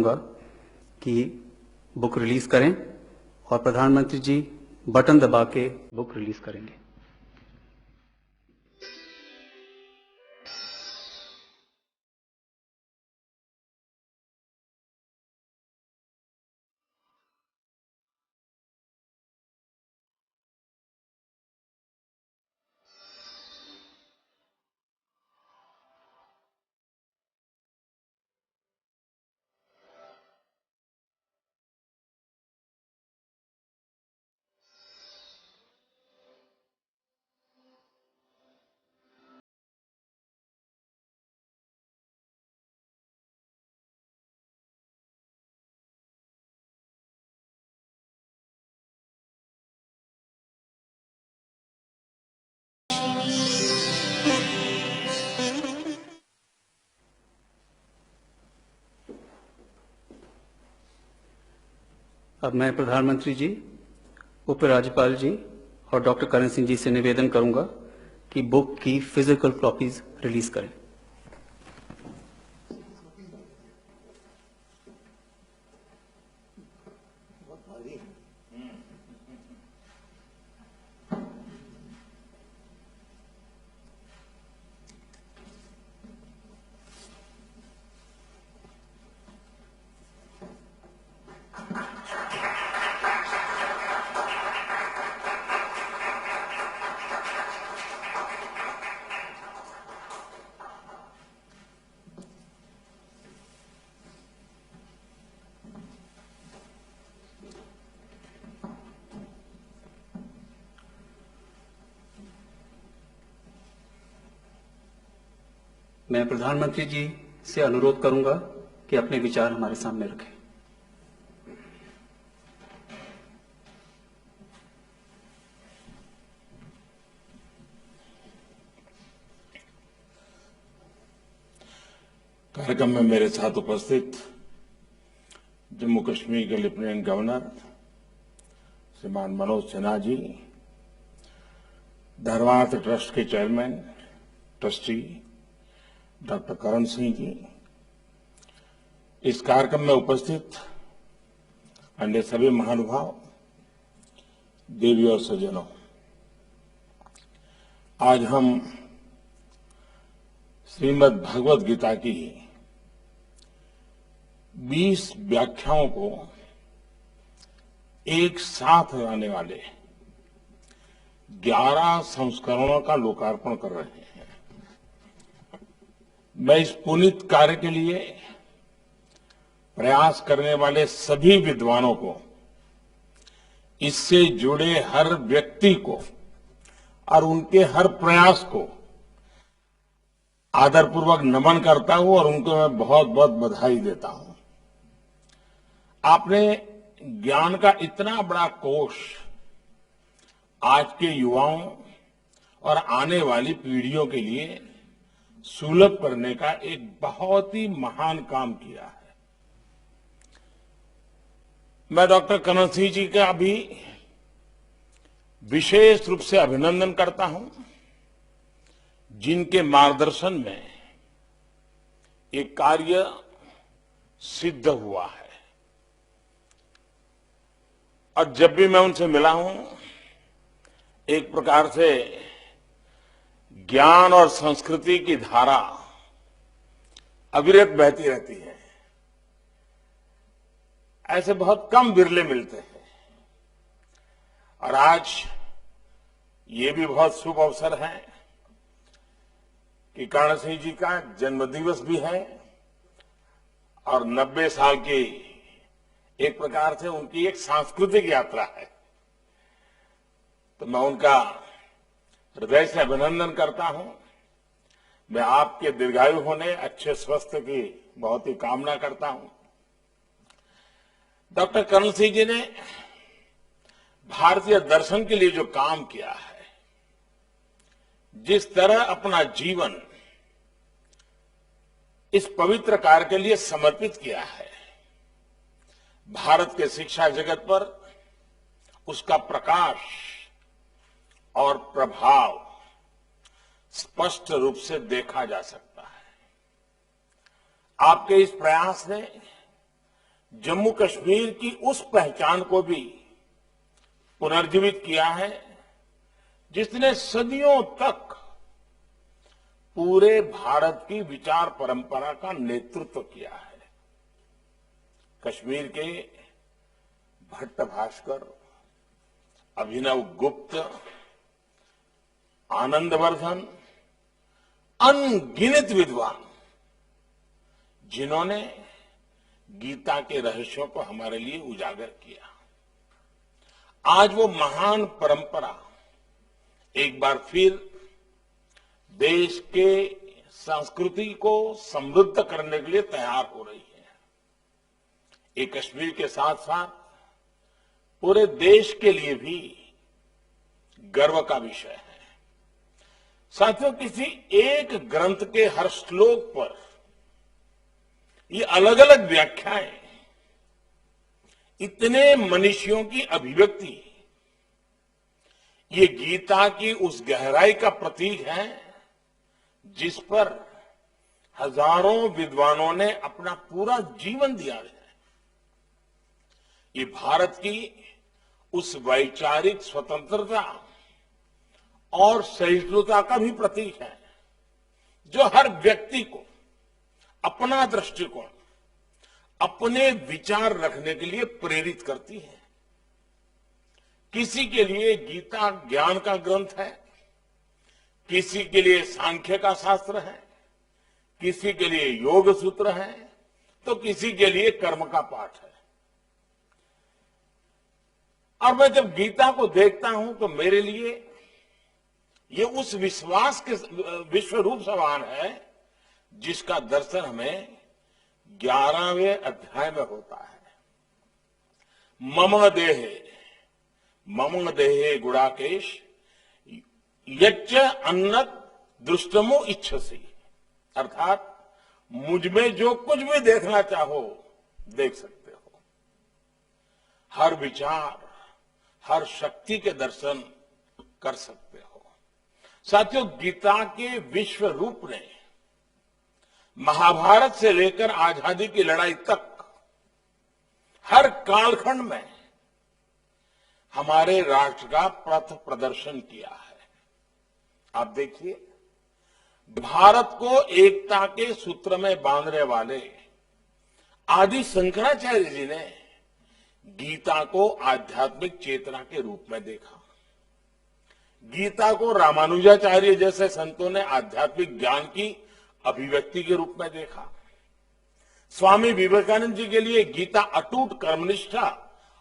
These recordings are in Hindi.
करूंगा कि बुक रिलीज करें और प्रधानमंत्री जी बटन दबा के बुक रिलीज करेंगे। अब मैं प्रधानमंत्री जी, उपराज्यपाल जी और डॉक्टर करण सिंह जी से निवेदन करूंगा कि बुक की फिजिकल कॉपीज रिलीज करें। मैं प्रधानमंत्री जी से अनुरोध करूंगा कि अपने विचार हमारे सामने रखें। कार्यक्रम में मेरे साथ उपस्थित जम्मू कश्मीर के लेफ्टिनेंट गवर्नर श्रीमान मनोज सिन्हा जी, धर्मार्थ ट्रस्ट के chairman trustee doctor Karan Singh ji, इस कार्यक्रम में उपस्थित अन्य सभी महानुभाव, देवी और सज्जनों, आज हम श्रीमद् भगवद गीता की 20 व्याख्याओं को एक साथ लाने वाले 11 संस्करणों का लोकार्पण कर रहे हैं। मैं इस पुनीत कार्य के लिए प्रयास करने वाले सभी विद्वानों को, इससे जुड़े हर व्यक्ति को और उनके हर प्रयास को आदरपूर्वक नमन करता हूं और उनको मैं बहुत बहुत बधाई देता हूं। आपने ज्ञान का इतना बड़ा कोष आज के युवाओं और आने वाली पीढ़ियों के लिए सुलभ करने का एक बहुत ही महान काम किया है। मैं डॉक्टर करण सिंह जी का भी विशेष रूप से अभिनंदन करता हूं, जिनके मार्गदर्शन में ये कार्य सिद्ध हुआ है। और जब भी मैं उनसे मिला हूं, एक प्रकार से ज्ञान और संस्कृति की धारा अविरत बहती रहती है। ऐसे बहुत कम बिरले मिलते हैं और आज ये भी बहुत शुभ अवसर है कि कर्ण सिंह जी का जन्मदिवस भी है और 90 साल की एक प्रकार से उनकी एक सांस्कृतिक यात्रा है। तो मैं उनका हृदय से अभिनंदन करता हूं। मैं आपके दीर्घायु होने, अच्छे स्वास्थ्य की बहुत ही कामना करता हूं। डॉक्टर करण सिंह जी ने भारतीय दर्शन के लिए जो काम किया है, जिस तरह अपना जीवन इस पवित्र कार्य के लिए समर्पित किया है, भारत के शिक्षा जगत पर उसका प्रकाश और प्रभाव स्पष्ट रूप से देखा जा सकता है। आपके इस प्रयास ने जम्मू कश्मीर की उस पहचान को भी पुनर्जीवित किया है जिसने सदियों तक पूरे भारत की विचार परंपरा का नेतृत्व किया है। कश्मीर के भट्ट भास्कर, अभिनव गुप्त, आनंदवर्धन, अनगिनत विद्वान जिन्होंने गीता के रहस्यों को हमारे लिए उजागर किया। आज वो महान परंपरा एक बार फिर देश के संस्कृति को समृद्ध करने के लिए तैयार हो रही है। ये कश्मीर के साथ साथ पूरे देश के लिए भी गर्व का विषय है। साथियों, किसी एक ग्रंथ के हर श्लोक पर ये अलग अलग व्याख्याएं, इतने मनीषियों की अभिव्यक्ति, ये गीता की उस गहराई का प्रतीक है जिस पर हजारों विद्वानों ने अपना पूरा जीवन दिया है। ये भारत की उस वैचारिक स्वतंत्रता और सहिष्णुता का भी प्रतीक है जो हर व्यक्ति को अपना दृष्टिकोण, अपने विचार रखने के लिए प्रेरित करती है। किसी के लिए गीता ज्ञान का ग्रंथ है, किसी के लिए सांख्य का शास्त्र है, किसी के लिए योग सूत्र है, तो किसी के लिए कर्म का पाठ है। और मैं जब गीता को देखता हूं तो मेरे लिए ये उस विश्वास के विश्व रूप समान है जिसका दर्शन हमें 11वें अध्याय में होता है। मम देहे गुड़ाकेश यच्च अन्नत दृष्टमो इच्छसी, अर्थात मुझ में जो कुछ भी देखना चाहो देख सकते हो। हर विचार, हर शक्ति के दर्शन कर सकते हो। साथियों, गीता के विश्व रूप ने महाभारत से लेकर आजादी की लड़ाई तक हर कालखंड में हमारे राष्ट्र का पथ प्रदर्शन किया है। आप देखिए, भारत को एकता के सूत्र में बांधने वाले आदि शंकराचार्य जी ने गीता को आध्यात्मिक चेतना के रूप में देखा। गीता को रामानुजाचार्य जैसे संतों ने आध्यात्मिक ज्ञान की अभिव्यक्ति के रूप में देखा। स्वामी विवेकानंद जी के लिए गीता अटूट कर्मनिष्ठा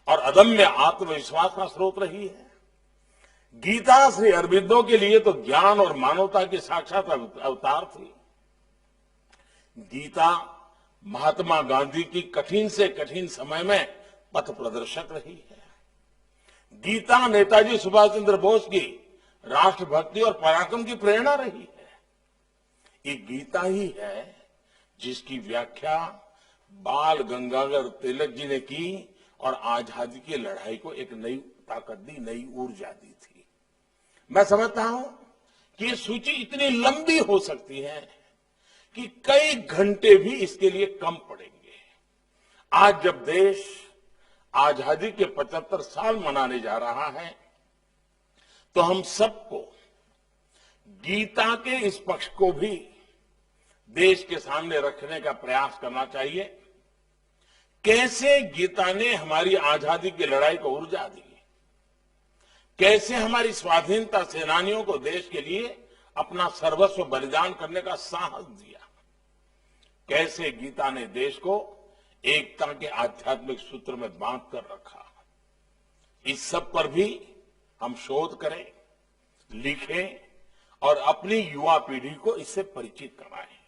और अदम्य आत्मविश्वास का स्रोत रही है। गीता श्री अरबिंदो के लिए तो ज्ञान और मानवता की साक्षात अवतार थी। गीता महात्मा गांधी की कठिन से कठिन समय में पथ प्रदर्शक रही है। गीता नेताजी सुभाष चंद्र बोस की राष्ट्रभक्ति और पराक्रम की प्रेरणा रही है। ये गीता ही है जिसकी व्याख्या बाल गंगाधर तिलक जी ने की और आजादी की लड़ाई को एक नई ताकत दी, नई ऊर्जा दी थी। मैं समझता हूं कि ये सूची इतनी लंबी हो सकती है कि कई घंटे भी इसके लिए कम पड़ेंगे। आज जब देश आजादी के 75 साल मनाने जा रहा है तो हम सबको गीता के इस पक्ष को भी देश के सामने रखने का प्रयास करना चाहिए। कैसे गीता ने हमारी आजादी की लड़ाई को ऊर्जा दी, कैसे हमारी स्वाधीनता सेनानियों को देश के लिए अपना सर्वस्व बलिदान करने का साहस दिया, कैसे गीता ने देश को एकता के आध्यात्मिक सूत्र में बांध कर रखा। इस सब पर भी हम शोध करें, लिखें और अपनी युवा पीढ़ी को इससे परिचित कराएं।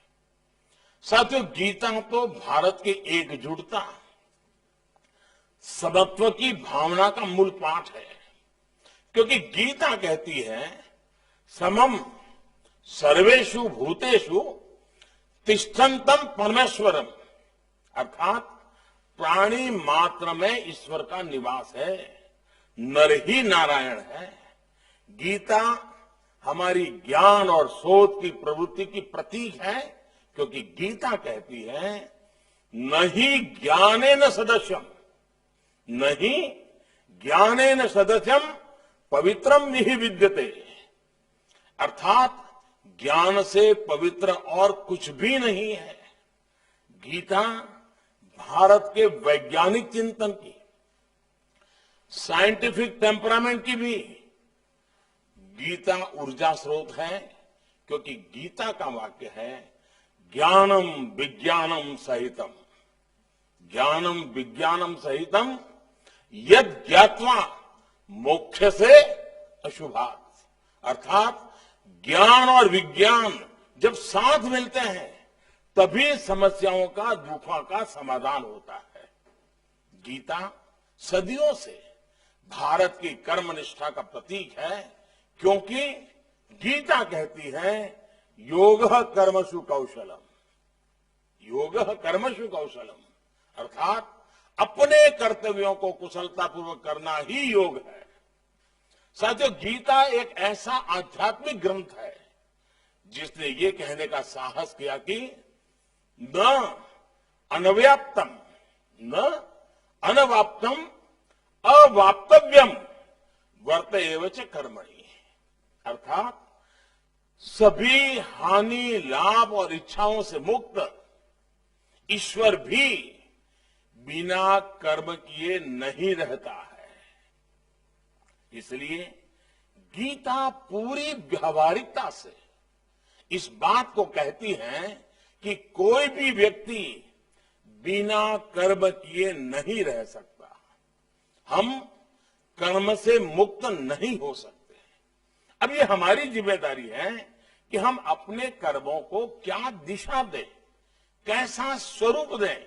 साथियों, गीता तो भारत की एकजुटता, समत्व की भावना का मूल पाठ है, क्योंकि गीता कहती है समम सर्वेषु भूतेषु तिष्ठन्तम परमेश्वरम, अर्थात प्राणी मात्र में ईश्वर का निवास है, नर ही नारायण है। गीता हमारी ज्ञान और शोध की प्रवृत्ति की प्रतीक है, क्योंकि गीता कहती है न ही ज्ञानेन सदस्यम, नहीं ज्ञानेन सदस्यम पवित्रम निहि विद्यते, अर्थात ज्ञान से पवित्र और कुछ भी नहीं है। गीता भारत के वैज्ञानिक चिंतन की, साइंटिफिक टेम्परामेंट की भी गीता ऊर्जा स्रोत है, क्योंकि गीता का वाक्य है ज्ञानम विज्ञानम सहितम, ज्ञानम विज्ञानम सहितम यद ज्ञात्वा मोक्ष से अशुभात, अर्थात ज्ञान और विज्ञान जब साथ मिलते हैं तभी समस्याओं का, दुखों का समाधान होता है। गीता सदियों से भारत की कर्मनिष्ठा का प्रतीक है, क्योंकि गीता कहती है योगः कर्मसु कौशलम, योगः कर्मसु कौशलम, अर्थात अपने कर्तव्यों को कुशलतापूर्वक करना ही योग है। साथियों, गीता एक ऐसा आध्यात्मिक ग्रंथ है जिसने ये कहने का साहस किया कि न अनव्याप्तम, न अनवाप्तम अवाप्तव्यम वर्त एव च कर्मणि, अर्थात सभी हानि, लाभ और इच्छाओं से मुक्त ईश्वर भी बिना कर्म किए नहीं रहता है। इसलिए गीता पूरी व्यावहारिकता से इस बात को कहती है कि कोई भी व्यक्ति बिना कर्म किए नहीं रह सकता। हम कर्म से मुक्त नहीं हो सकते। अब ये हमारी जिम्मेदारी है कि हम अपने कर्मों को क्या दिशा दें, कैसा स्वरूप दें।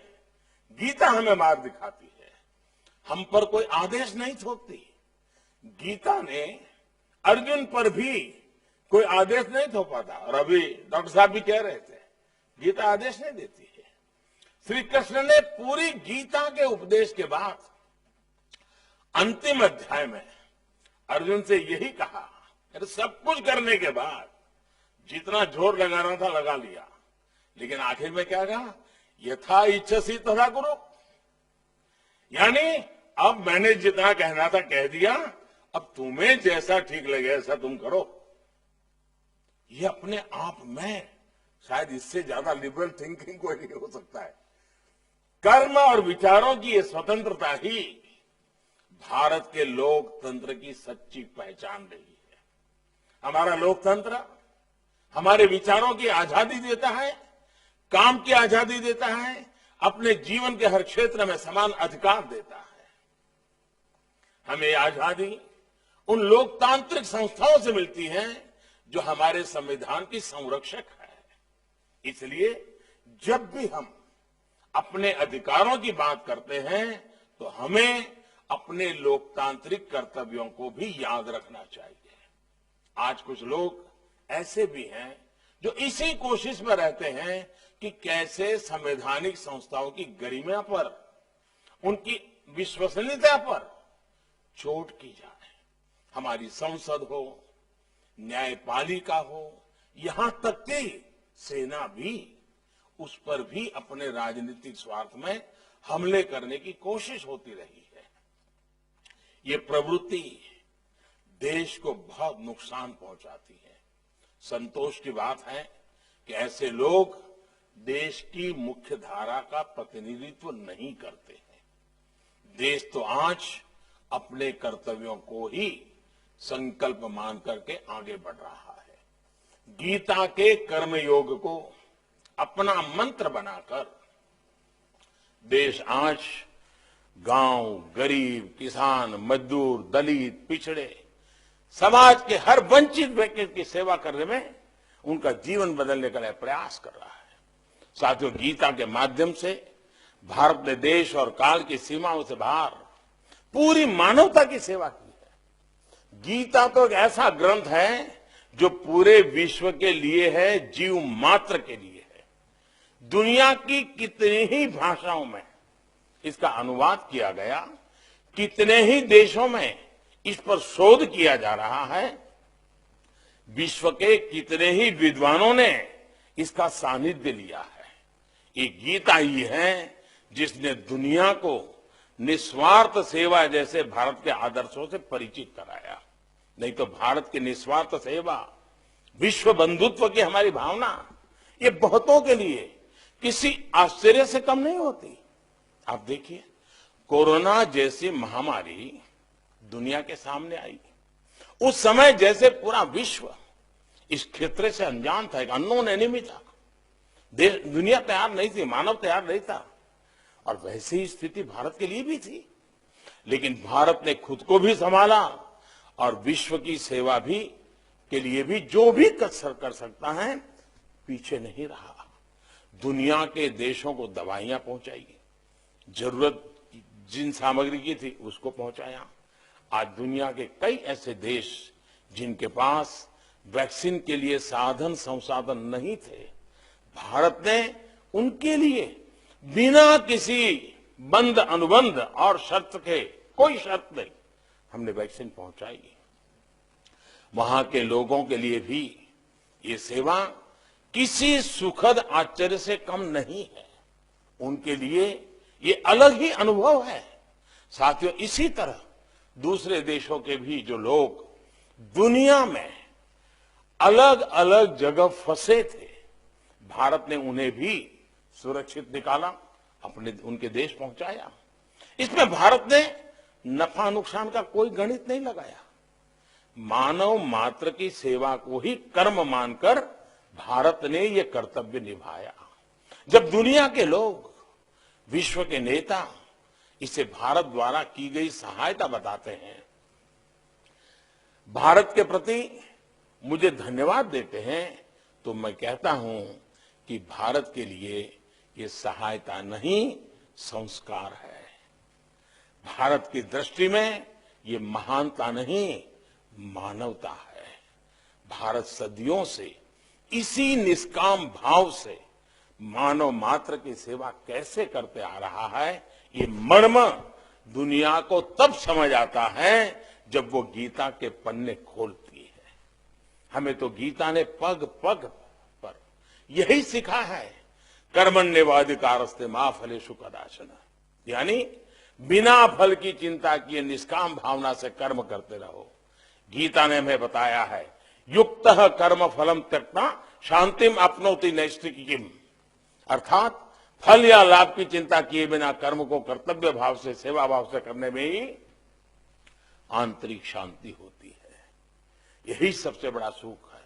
गीता हमें मार्ग दिखाती है, हम पर कोई आदेश नहीं थोपती। गीता ने अर्जुन पर भी कोई आदेश नहीं थोपा था, और अभी डॉक्टर साहब भी कह रहे थे गीता आदेश नहीं देती है। श्री कृष्ण ने पूरी गीता के उपदेश के बाद अंतिम अध्याय में अर्जुन से यही कहा, अरे सब कुछ करने के बाद जितना जोर लगाना था लगा लिया, लेकिन आखिर में क्या कहा, यथा इच्छसी तथा कुरु, यानी अब मैंने जितना कहना था कह दिया, अब तुम्हें जैसा ठीक लगे ऐसा तुम करो। ये अपने आप में शायद इससे ज्यादा लिबरल थिंकिंग कोई नहीं हो सकता है। कर्म और विचारों की ये स्वतंत्रता ही भारत के लोकतंत्र की सच्ची पहचान रही है। हमारा लोकतंत्र हमारे विचारों की आजादी देता है, काम की आजादी देता है, अपने जीवन के हर क्षेत्र में समान अधिकार देता है। हमें आजादी उन लोकतांत्रिक संस्थाओं से मिलती है जो हमारे संविधान की संरक्षक है। इसलिए जब भी हम अपने अधिकारों की बात करते हैं तो हमें अपने लोकतांत्रिक कर्तव्यों को भी याद रखना चाहिए। आज कुछ लोग ऐसे भी हैं जो इसी कोशिश में रहते हैं कि कैसे संवैधानिक संस्थाओं की गरिमा पर, उनकी विश्वसनीयता पर चोट की जाए। हमारी संसद हो, न्यायपालिका हो, यहां तक कि सेना भी, उस पर भी अपने राजनीतिक स्वार्थ में हमले करने की कोशिश होती रही है। ये प्रवृत्ति देश को बहुत नुकसान पहुंचाती है। संतोष की बात है कि ऐसे लोग देश की मुख्य धारा का प्रतिनिधित्व नहीं करते हैं। देश तो आज अपने कर्तव्यों को ही संकल्प मान करके आगे बढ़ रहा है। गीता के कर्मयोग को अपना मंत्र बनाकर देश आज गांव, गरीब, किसान, मजदूर, दलित, पिछड़े, समाज के हर वंचित व्यक्ति की सेवा करने में उनका जीवन बदलने का प्रयास कर रहा है। साथियों, गीता के माध्यम से भारत ने देश और काल की सीमाओं से बाहर पूरी मानवता की सेवा की है। गीता तो एक ऐसा ग्रंथ है जो पूरे विश्व के लिए है, जीव मात्र के लिए है। दुनिया की कितनी ही भाषाओं में इसका अनुवाद किया गया, कितने ही देशों में इस पर शोध किया जा रहा है, विश्व के कितने ही विद्वानों ने इसका सानिध्य लिया है। ये गीता ही है जिसने दुनिया को निस्वार्थ सेवा जैसे भारत के आदर्शों से परिचित कराया। नहीं तो भारत की निस्वार्थ सेवा, विश्व बंधुत्व की हमारी भावना, ये बहुतों के लिए किसी आश्चर्य से कम नहीं होती। आप देखिए, कोरोना जैसी महामारी दुनिया के सामने आई, उस समय जैसे पूरा विश्व इस खतरे से अनजान था, एक अननोन एनिमी था। दुनिया तैयार नहीं थी, मानव तैयार नहीं था, और वैसी ही स्थिति भारत के लिए भी थी। लेकिन भारत ने खुद को भी संभाला और विश्व की सेवा भी के लिए भी जो भी कसर कर सकता है पीछे नहीं रहा। दुनिया के देशों को दवाइयां पहुंचाई, जरूरत जिन सामग्री की थी उसको पहुंचाया। आज दुनिया के कई ऐसे देश जिनके पास वैक्सीन के लिए साधन संसाधन नहीं थे, भारत ने उनके लिए बिना किसी बंद अनुबंध और शर्त के, कोई शर्त नहीं, हमने वैक्सीन पहुंचाई। वहां के लोगों के लिए भी ये सेवा किसी सुखद आश्चर्य से कम नहीं है। उनके लिए ये अलग ही अनुभव है। साथियों, इसी तरह दूसरे देशों के भी जो लोग दुनिया में अलग अलग जगह फंसे थे, भारत ने उन्हें भी सुरक्षित निकाला, उनके देश पहुंचाया। इसमें भारत ने नफा नुकसान का कोई गणित नहीं लगाया। मानव मात्र की सेवा को ही कर्म मानकर भारत ने ये कर्तव्य निभाया। जब दुनिया के लोग, विश्व के नेता इसे भारत द्वारा की गई सहायता बताते हैं, भारत के प्रति मुझे धन्यवाद देते हैं, तो मैं कहता हूं कि भारत के लिए ये सहायता नहीं, संस्कार है। भारत की दृष्टि में ये महानता नहीं, मानवता है। भारत सदियों से इसी निष्काम भाव से मानव मात्र की सेवा कैसे करते आ रहा है, ये मर्म दुनिया को तब समझ आता है जब वो गीता के पन्ने खोलती है। हमें तो गीता ने पग पग पर यही सिखा है, कर्मण्येवाधिकारस्ते मा फलेषु कदाचन, यानी बिना फल की चिंता किए निष्काम भावना से कर्म करते रहो। गीता ने हमें बताया है, युक्तः कर्म फलम त्यक्त्वा शांतिम अपनोति नैष्ठिकीम, अर्थात फल या लाभ की चिंता किए बिना कर्म को कर्तव्य भाव से, सेवा भाव से करने में ही आंतरिक शांति होती है। यही सबसे बड़ा सुख है,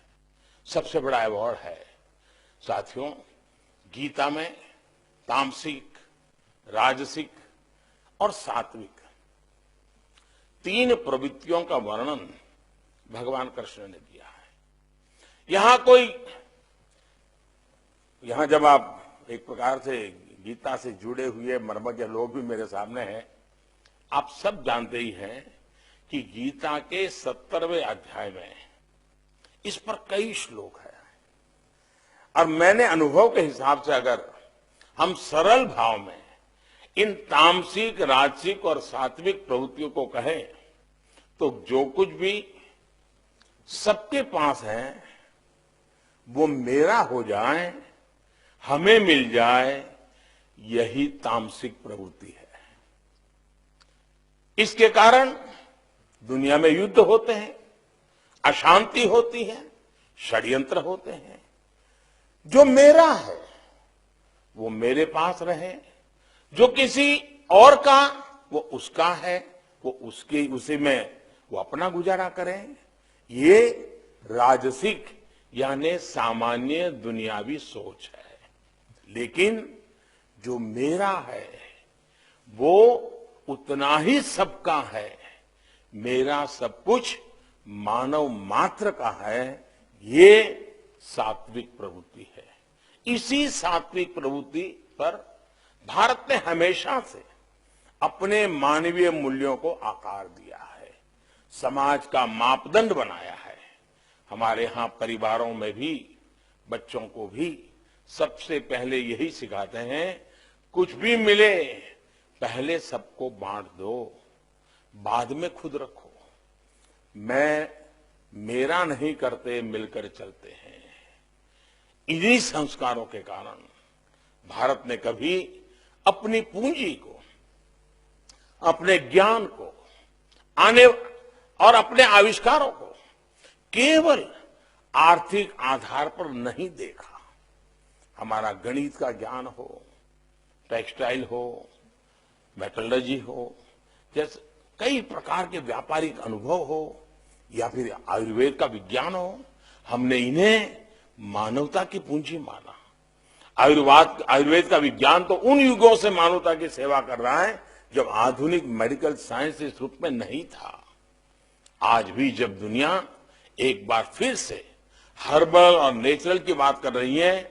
सबसे बड़ा अवॉर्ड है। साथियों, गीता में तामसिक, राजसिक और सात्विक 3 प्रवृत्तियों का वर्णन भगवान कृष्ण ने दिया है। यहां जब आप एक प्रकार से गीता से जुड़े हुए मर्मज्ञ लोग भी मेरे सामने हैं, आप सब जानते ही हैं कि गीता के 70वें अध्याय में इस पर कई श्लोक हैं। और मैंने अनुभव के हिसाब से अगर हम सरल भाव में इन तामसिक, राजसिक और सात्विक प्रवृत्तियों को कहें, तो जो कुछ भी सबके पास है वो मेरा हो जाए, हमें मिल जाए, यही तामसिक प्रवृत्ति है। इसके कारण दुनिया में युद्ध होते हैं, अशांति होती है, षड्यंत्र होते हैं। जो मेरा है वो मेरे पास रहे, जो किसी और का वो उसका है, वो उसी में वो अपना गुजारा करें। ये राजसिक यानी सामान्य दुनियावी सोच है। लेकिन जो मेरा है वो उतना ही सबका है। मेरा सब कुछ मानव मात्र का है, ये सात्विक प्रवृत्ति है। इसी सात्विक प्रवृत्ति पर भारत ने हमेशा से अपने मानवीय मूल्यों को आकार दिया है, समाज का मापदंड बनाया है। हमारे यहां परिवारों में भी, बच्चों को भी सबसे पहले यही सिखाते हैं, कुछ भी मिले पहले सबको बांट दो, बाद में खुद रखो। मेरा नहीं करते, मिलकर चलते हैं। इन्हीं संस्कारों के कारण भारत ने कभी अपनी पूंजी को, अपने ज्ञान को, आने और अपने आविष्कारों को केवल आर्थिक आधार पर नहीं देखा। हमारा गणित का ज्ञान हो, टेक्सटाइल हो, मेटलर्जी हो, जैसे कई प्रकार के व्यापारिक अनुभव हो, या फिर आयुर्वेद का विज्ञान हो, हमने इन्हें मानवता की पूंजी माना। आयुर्वेद का विज्ञान तो उन युगों से मानवता की सेवा कर रहा है जब आधुनिक मेडिकल साइंस इस रूप में नहीं था। आज भी जब दुनिया एक बार फिर से हर्बल और नेचुरल की बात कर रही है,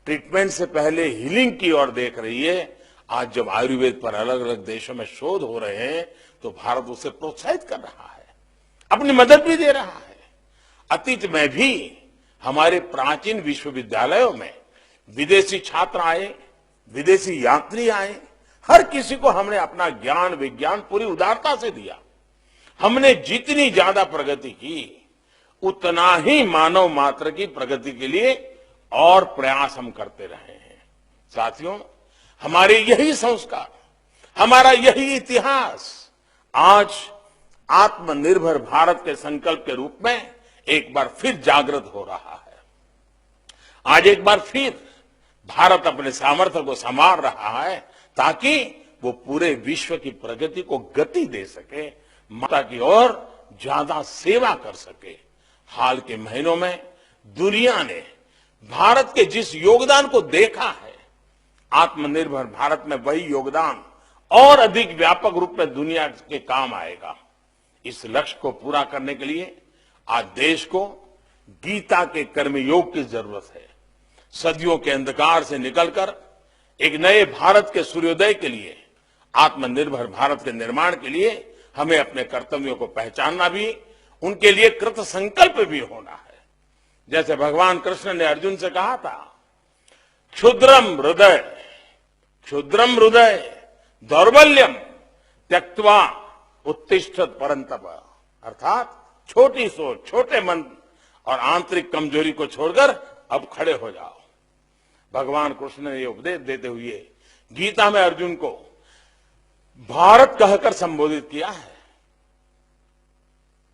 ट्रीटमेंट से पहले हीलिंग की ओर देख रही है, आज जब आयुर्वेद पर अलग अलग देशों में शोध हो रहे हैं तो भारत उसे प्रोत्साहित कर रहा है, अपनी मदद भी दे रहा है। अतीत में भी हमारे प्राचीन विश्वविद्यालयों में विदेशी छात्र आए, विदेशी यात्री आए, हर किसी को हमने अपना ज्ञान विज्ञान पूरी उदारता से दिया। हमने जितनी ज्यादा प्रगति की उतना ही मानव मात्र की प्रगति के लिए और प्रयास हम करते रहे हैं। साथियों, हमारे यही संस्कार, हमारा यही इतिहास आज आत्मनिर्भर भारत के संकल्प के रूप में एक बार फिर जागृत हो रहा है। आज एक बार फिर भारत अपने सामर्थ्य को संवार रहा है ताकि वो पूरे विश्व की प्रगति को गति दे सके, माता की ओर ज्यादा सेवा कर सके। हाल के महीनों में दुनिया ने भारत के जिस योगदान को देखा है, आत्मनिर्भर भारत में वही योगदान और अधिक व्यापक रूप में दुनिया के काम आएगा। इस लक्ष्य को पूरा करने के लिए आज देश को गीता के कर्मयोग की जरूरत है। सदियों के अंधकार से निकलकर एक नए भारत के सूर्योदय के लिए, आत्मनिर्भर भारत के निर्माण के लिए हमें अपने कर्तव्यों को पहचानना भी, उनके लिए कृत संकल्प भी होना है। जैसे भगवान कृष्ण ने अर्जुन से कहा था, क्षुद्रम हृदय दौर्बल्यम त्यक्त्वा उत्तिष्ठत परंतप, अर्थात छोटी सोच, छोटे मन और आंतरिक कमजोरी को छोड़कर अब खड़े हो जाओ। भगवान कृष्ण ने ये उपदेश देते हुए गीता में अर्जुन को भारत कहकर संबोधित किया है।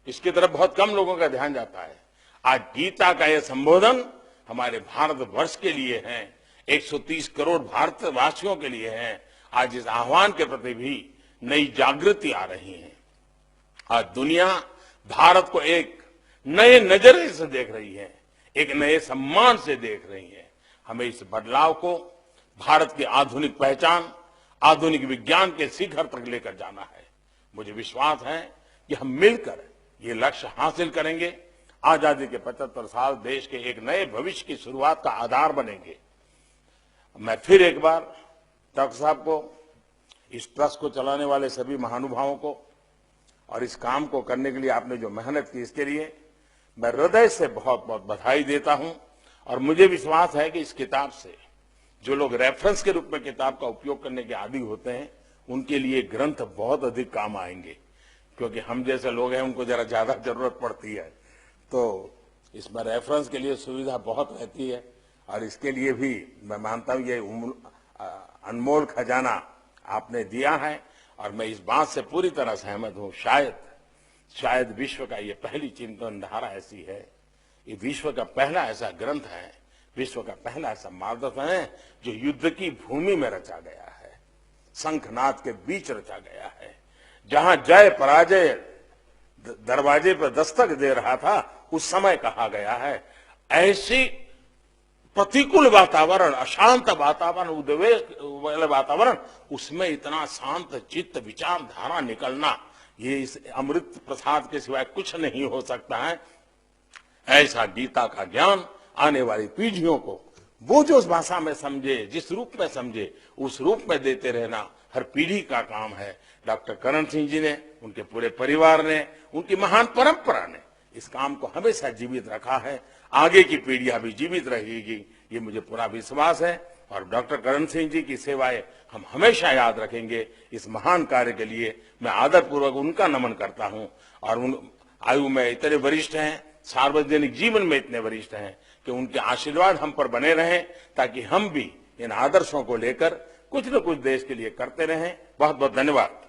इसकी तरफ बहुत कम लोगों का ध्यान जाता है। आज गीता का यह संबोधन हमारे भारतवर्ष के लिए है, 130 करोड़ भारतवासियों के लिए है। आज इस आह्वान के प्रति भी नई जागृति आ रही है। आज दुनिया भारत को एक नए नजरिए से देख रही है, एक नए सम्मान से देख रही है। हमें इस बदलाव को भारत की आधुनिक पहचान, आधुनिक विज्ञान के शिखर तक लेकर जाना है। मुझे विश्वास है कि हम मिलकर ये लक्ष्य हासिल करेंगे। आजादी के 75 साल देश के एक नए भविष्य की शुरुआत का आधार बनेंगे। मैं फिर एक बार डॉक्टर साहब को, इस ट्रस्ट को चलाने वाले सभी महानुभावों को और इस काम को करने के लिए आपने जो मेहनत की, इसके लिए मैं हृदय से बहुत बहुत बधाई देता हूं। और मुझे विश्वास है कि इस किताब से जो लोग रेफरेंस के रूप में किताब का उपयोग करने के आदी होते हैं, उनके लिए ग्रंथ बहुत अधिक काम आएंगे, क्योंकि हम जैसे लोग हैं उनको जरा ज्यादा जरूरत पड़ती है। तो इसमें रेफरेंस के लिए सुविधा बहुत रहती है और इसके लिए भी मैं मानता हूं ये अनमोल खजाना आपने दिया है। और मैं इस बात से पूरी तरह सहमत हूं, शायद विश्व का ये पहली चिंतन धारा ऐसी है, ये विश्व का पहला ऐसा ग्रंथ है, विश्व का पहला ऐसा मार्गदर्शन है जो युद्ध की भूमि में रचा गया है, शंखनाद के बीच रचा गया है। जहां जय पराजय दरवाजे पर दस्तक दे रहा था, उस समय कहा गया है, ऐसी प्रतिकूल वातावरण, अशांत वातावरण, उद्वेग वाले वातावरण, उसमें इतना शांत चित्त विचारधारा निकलना, ये इस अमृत प्रसाद के सिवाय कुछ नहीं हो सकता है। ऐसा गीता का ज्ञान आने वाली पीढ़ियों को वो जो उस भाषा में समझे, जिस रूप में समझे, उस रूप में देते रहना हर पीढ़ी का काम है। डॉक्टर करण सिंह जी ने, उनके पूरे परिवार ने, उनकी महान परंपरा ने इस काम को हमेशा जीवित रखा है। आगे की पीढ़ियां भी जीवित रहेगी, ये मुझे पूरा विश्वास है। और डॉक्टर करण सिंह जी की सेवाएं हम हमेशा याद रखेंगे। इस महान कार्य के लिए मैं आदरपूर्वक उनका नमन करता हूं। और उन आयु में इतने वरिष्ठ हैं, सार्वजनिक जीवन में इतने वरिष्ठ हैं कि उनके आशीर्वाद हम पर बने रहें, ताकि हम भी इन आदर्शों को लेकर कुछ न कुछ देश के लिए करते रहें। बहुत बहुत धन्यवाद।